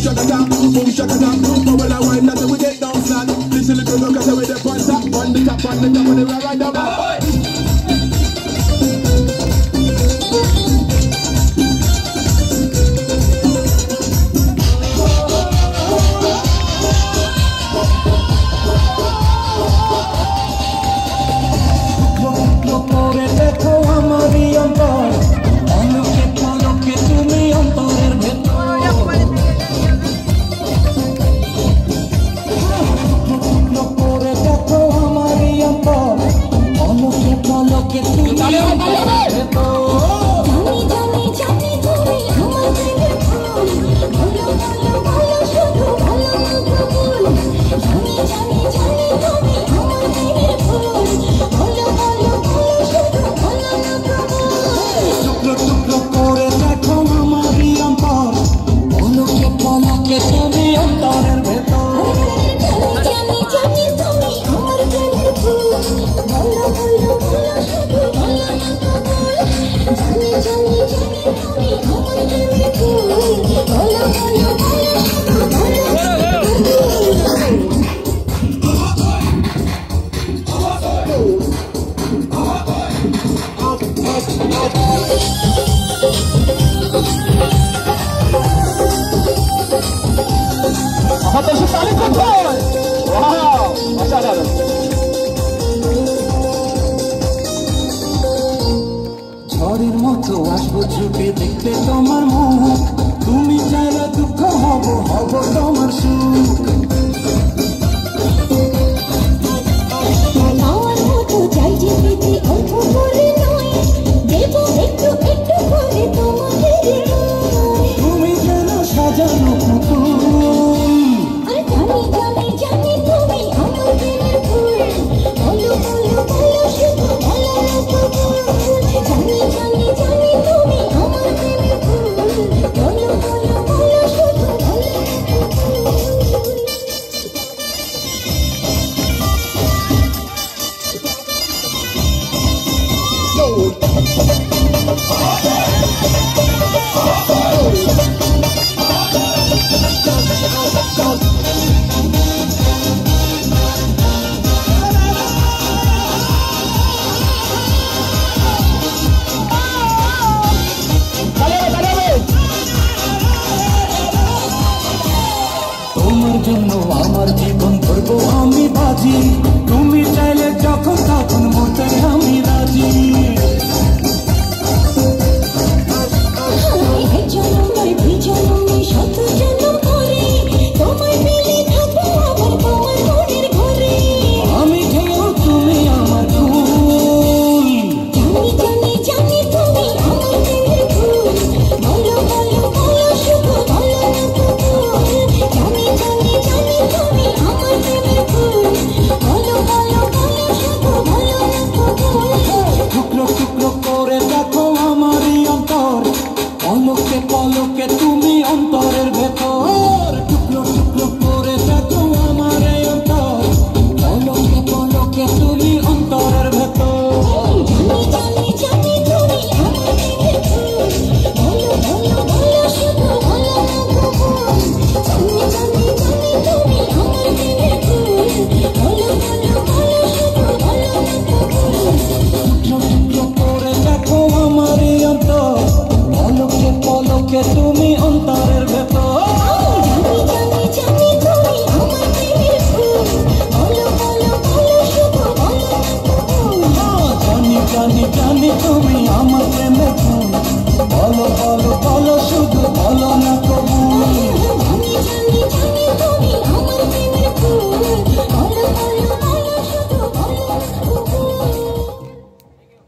shakata, boom shakata. But when I wind that we get down flat. This little look at the way they point up. On the top of the right down. ঝড়ের মতো আসবো ঝুঁকে দেখতে তোমার মুখ তুমি চাইলে দুঃখ হব হব তোমার সুখ আমার মতো চাই যে পেতে অল্প করে নয় দেব একটু একটু করে তোমাকে তুমি যেন সাজানো পুতুল আরে জানি জানি জানি তুমি আমার প্রেমের ফুল বলো বলো বলো শুধু বলো না কবুল জানি জানি জানি তুমি আমার প্রেমের ফুল বলো বলো বলো শুধু বলো না তোমার জন্য আমার জীবন ধরবো আমি বাজি তুমি চাইলে যখন তখন মরতে আমি রাজি আমি ঢেউ তুমি আমার ফুল জানি জানি জানি তুমি আমার প্রেমের ফুল বলো বলো বলো শুধু বলো না কবুল জানি জানি জানি তুমি আমার প্রেমের ফুল বলো বলো বলো শুধু বলো না কবুল টুকরো টুকরো করে দেখো আমারই অন্তর পলকে পলকে তুমি অন্তরের ভেতর টুকরো টুকরো করে দেখো আমার অন্তর পলকে পলকে তুমি অন্তরের ভেতর জানি জানি জানি তুমি আমার প্রেমের ফুল বলো বলো বলো শুধু বলো না কবুল জানি জানি জানি তুমি আমার প্রেমের ফুল বলো বলো বলো শুধু বলো না কবুল টুকরো টুকরো করে দেখো আমার অন্তর পলকে পলকে তুমি অন্তরে